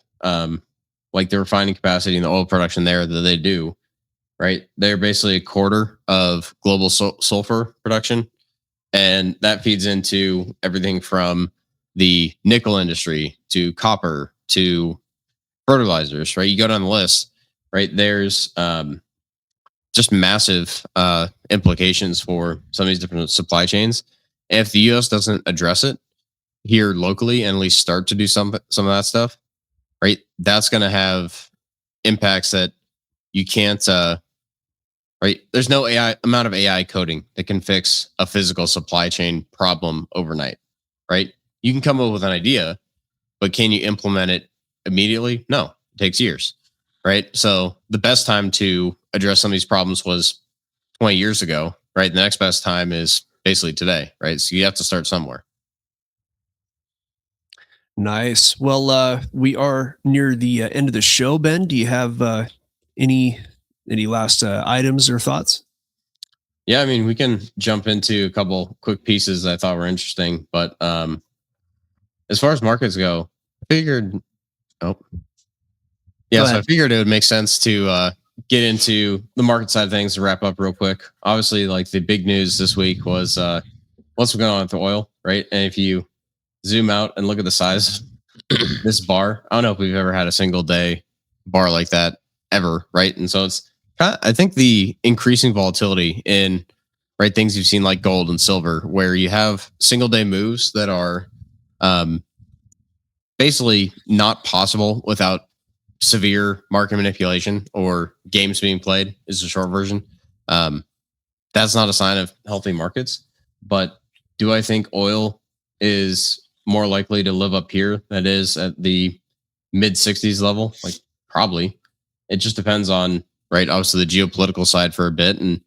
like the refining capacity and the oil production there that they do, right? They're basically a quarter of global sulfur production. And that feeds into everything from the nickel industry to copper to fertilizers, right? You go down the list, right? There's just massive implications for some of these different supply chains. And if the U.S. doesn't address it here locally and at least start to do some of that stuff, right? That's going to have impacts that you can't, right? There's no amount of AI coding that can fix a physical supply chain problem overnight, right? You can come up with an idea, but can you implement it immediately? No, it takes years, right? So the best time to address some of these problems was 20 years ago, right? The next best time is basically today, right? So you have to start somewhere. Nice. Well, we are near the end of the show, Ben. Do you have any last items or thoughts? Yeah, I mean, we can jump into a couple quick pieces that I thought were interesting, but as far as markets go, I figured, I figured it would make sense to get into the market side of things to wrap up real quick. Obviously, like the big news this week was what's going on with the oil, right? And if you zoom out and look at the size of this bar, I don't know if we've ever had a single day bar like that ever, right? And so it's I think the increasing volatility in things you've seen like gold and silver, where you have single day moves that are basically not possible without severe market manipulation or games being played, is the short version. That's not a sign of healthy markets. But do I think oil is more likely to live up here than it is at the mid 60s level? Like, probably. It just depends on, right, obviously the geopolitical side for a bit and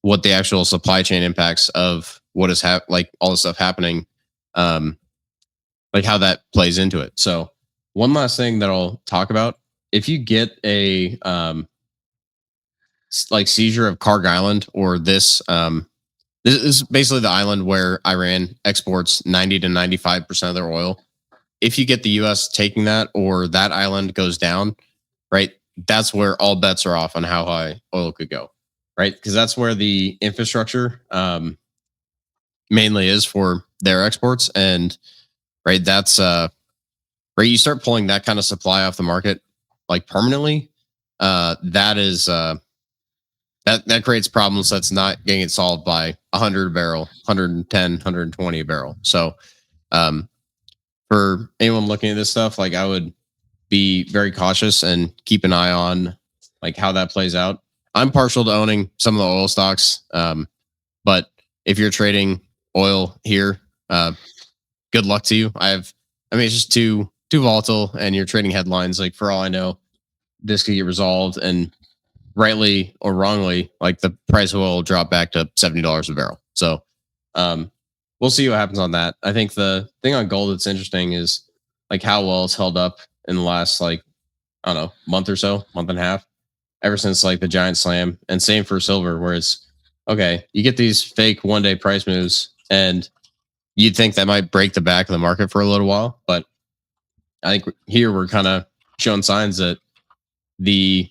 what the actual supply chain impacts of what is like all this stuff happening, like how that plays into it. So one last thing that I'll talk about, if you get a like seizure of Karg Island, or this is basically the island where Iran exports 90 to 95% of their oil. If you get the US taking that, or that island goes down, right, that's where all bets are off on how high oil could go, right? Because that's where the infrastructure mainly is for their exports. And right, that's right, you start pulling that kind of supply off the market like permanently, that is that creates problems that's not getting solved by 100 a barrel, 110, 120 a barrel. So for anyone looking at this stuff, like, I would be very cautious and keep an eye on like how that plays out. I'm partial to owning some of the oil stocks, but if you're trading oil here, good luck to you. It's just too volatile, and you're trading headlines. Like, for all I know, this could get resolved, and rightly or wrongly, like, the price of oil will drop back to $70 a barrel. So we'll see what happens on that. I think the thing on gold that's interesting is like how well it's held up in the last, like, I don't know, month or so, month and a half, ever since like the giant slam. And same for silver, where it's okay, you get these fake one-day price moves, and you'd think that might break the back of the market for a little while. But I think here we're kind of showing signs that the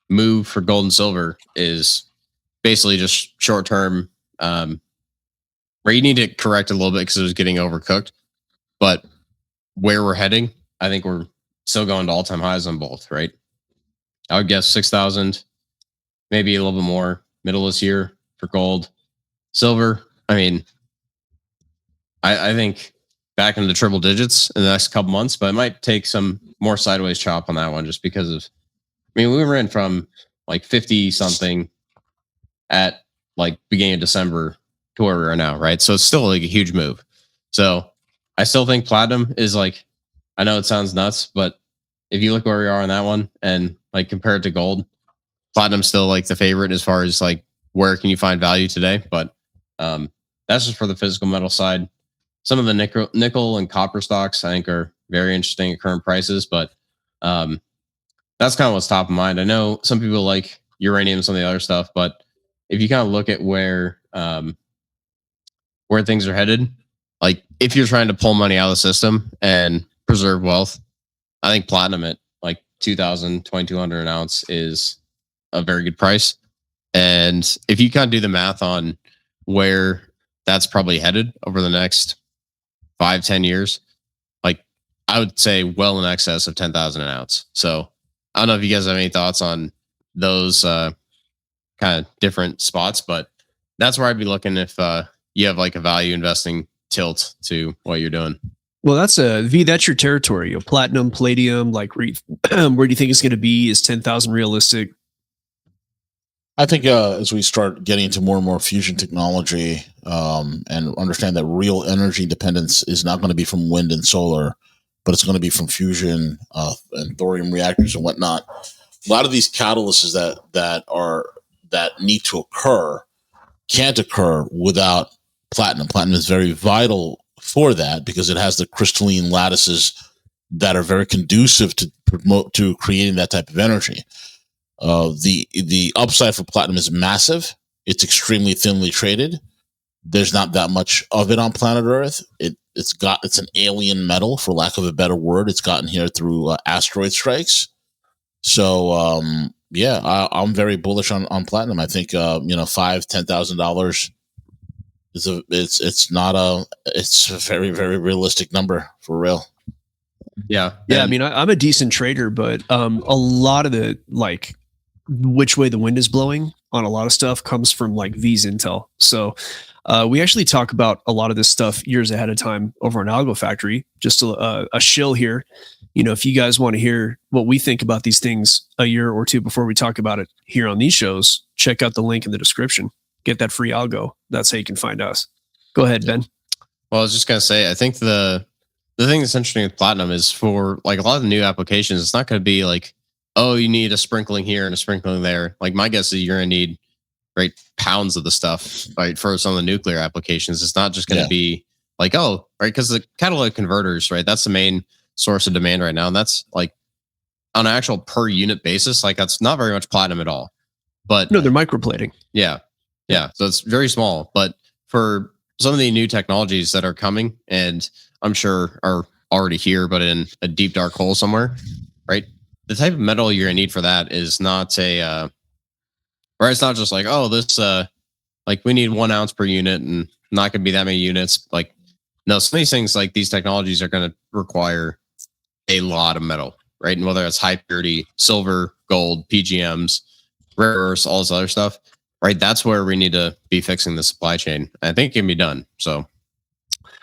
move for gold and silver is basically just short-term, where you need to correct a little bit because it was getting overcooked. But where we're heading, I think we're still going to all-time highs on both, right? I would guess 6,000, maybe a little bit more middle of this year for gold. Silver, I mean, I think back into triple digits in the next couple months, but it might take some more sideways chop on that one just because of, I mean, we were in from like 50 something at like beginning of December to where we are now, right? So it's still like a huge move. So I still think platinum is like, I know it sounds nuts, but if you look where we are on that one and like compare it to gold, platinum's still like the favorite as far as like where can you find value today. But that's just for the physical metal side. Some of the nickel and copper stocks I think are very interesting at current prices, but that's kind of what's top of mind. I know some people like uranium and some of the other stuff, but if you kind of look at where things are headed, like if you're trying to pull money out of the system and preserve wealth, I think platinum at like 2,000, 2,200 an ounce is a very good price. And if you kind of do the math on where that's probably headed over the next 5-10 years, like I would say well in excess of 10,000 an ounce. So I don't know if you guys have any thoughts on those kind of different spots, but that's where I'd be looking if you have like a value investing tilt to what you're doing. Well, that's that's your territory. Platinum, palladium, like where do you think it's going to be? Is 10,000 realistic? I think as we start getting into more and more fusion technology and understand that real energy independence is not going to be from wind and solar, but it's going to be from fusion and thorium reactors and whatnot. A lot of these catalysts that need to occur can't occur without platinum. Platinum is very vital for that because it has the crystalline lattices that are very conducive to creating that type of energy. The upside for platinum is massive. It's extremely thinly traded. There's not that much of it on planet Earth. It's an alien metal, for lack of a better word. It's gotten here through asteroid strikes. So I'm very bullish on platinum. I think $5,000-$10,000 it's a very, very realistic number for real. Yeah. I mean, I'm a decent trader, but a lot of the like which way the wind is blowing on a lot of stuff comes from like V's intel. So we actually talk about a lot of this stuff years ahead of time over on Algo Factory. Just a shill here. You know, if you guys want to hear what we think about these things a year or two before we talk about it here on these shows, check out the link in the description. Get that free algo. That's how you can find us. Go ahead, Ben. Well, I was just going to say, I think the thing that's interesting with platinum is for like a lot of the new applications, it's not going to be like, oh, you need a sprinkling here and a sprinkling there. Like my guess is you're going to need pounds of the stuff, right? For some of the nuclear applications, it's not just going to be like, oh, right. Cause the catalytic converters, right? That's the main source of demand right now. And that's like on an actual per unit basis, like that's not very much platinum at all, but no, they're microplating. Yeah. So it's very small, but for some of the new technologies that are coming and I'm sure are already here, but in a deep dark hole somewhere, right? The type of metal you're gonna need for that is not right. It's not just like, oh, this like we need 1 ounce per unit and not gonna be that many units. Like, no, some of these things, like these technologies are gonna require a lot of metal, right? And whether it's high purity, silver, gold, PGMs, rare earths, all this other stuff, right? That's where we need to be fixing the supply chain. I think it can be done. So,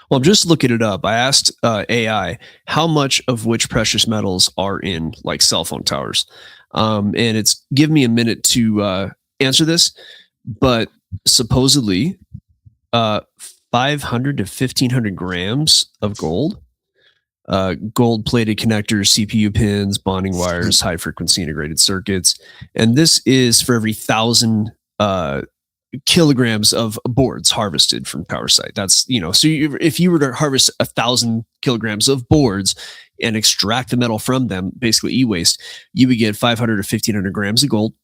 well, I'm just looking it up. I asked AI how much of which precious metals are in like cell phone towers. And it's give me a minute to answer this, but supposedly 500 to 1,500 grams of gold, gold plated connectors, CPU pins, bonding wires, high frequency integrated circuits. And this is for every 1,000 kilograms of boards harvested from power site. That's, so if you were to harvest 1,000 kilograms of boards and extract the metal from them, basically e-waste, you would get 500 to 1,500 grams of gold,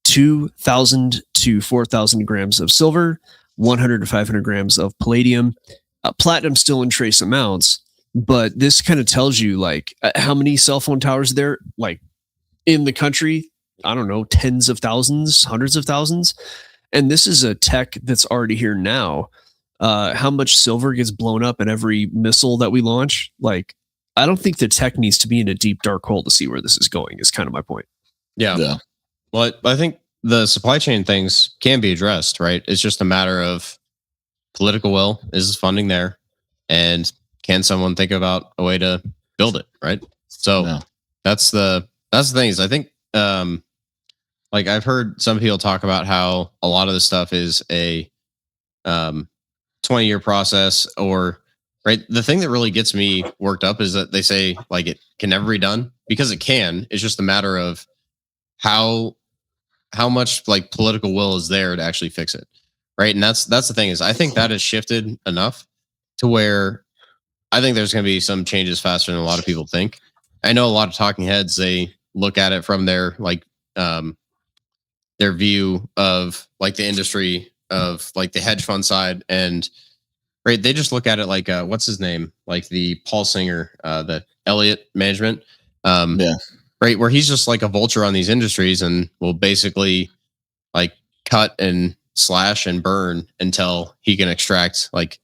2,000 to 4,000 grams of silver, 100 to 500 grams of palladium. Platinum still in trace amounts, but this kind of tells you like how many cell phone towers there, like in the country. I don't know, tens of thousands, hundreds of thousands. And this is a tech that's already here now. How much silver gets blown up in every missile that we launch? Like, I don't think the tech needs to be in a deep, dark hole to see where this is going, is kind of my point. Yeah. Well, I think the supply chain things can be addressed, right? It's just a matter of political will. Is funding there? And can someone think about a way to build it, right? So No. that's the thing is I think like I've heard some people talk about how a lot of this stuff is a 20-year process, or right. The thing that really gets me worked up is that they say like it can never be done, because it can. It's just a matter of how much like political will is there to actually fix it, right? And that's the thing is I think that has shifted enough to where I think there's going to be some changes faster than a lot of people think. I know a lot of talking heads, they look at it from their like their view of like the industry of like the hedge fund side, and right, they just look at it like what's his name, like the Paul Singer, the Elliott Management, Yeah. right, where he's just like a vulture on these industries and will basically like cut and slash and burn until he can extract like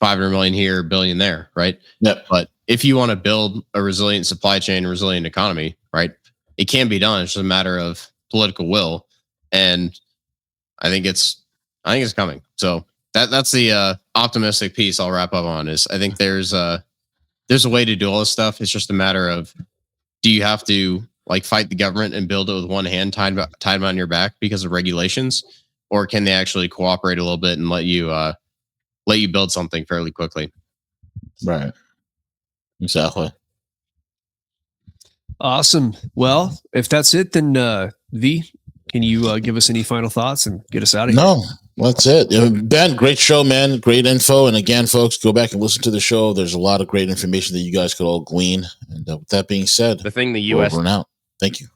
500 million here, billion there, right? Yep. But if you want to build a resilient supply chain, a resilient economy, right, it can be done. It's just a matter of political will, and I think it's coming. So that's the optimistic piece I'll wrap up on. Is I think there's a way to do all this stuff. It's just a matter of, do you have to like fight the government and build it with one hand tied on your back because of regulations, or can they actually cooperate a little bit and let you build something fairly quickly? Right. Exactly. Awesome. Well, if that's it, then V, can you give us any final thoughts and get us out of here? No, that's it. Ben, great show, man. Great info. And again, folks, go back and listen to the show. There's a lot of great information that you guys could all glean. And with that being said, The thing the we're U.S. over and out. Thank you.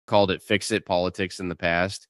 called it fix it politics in the past.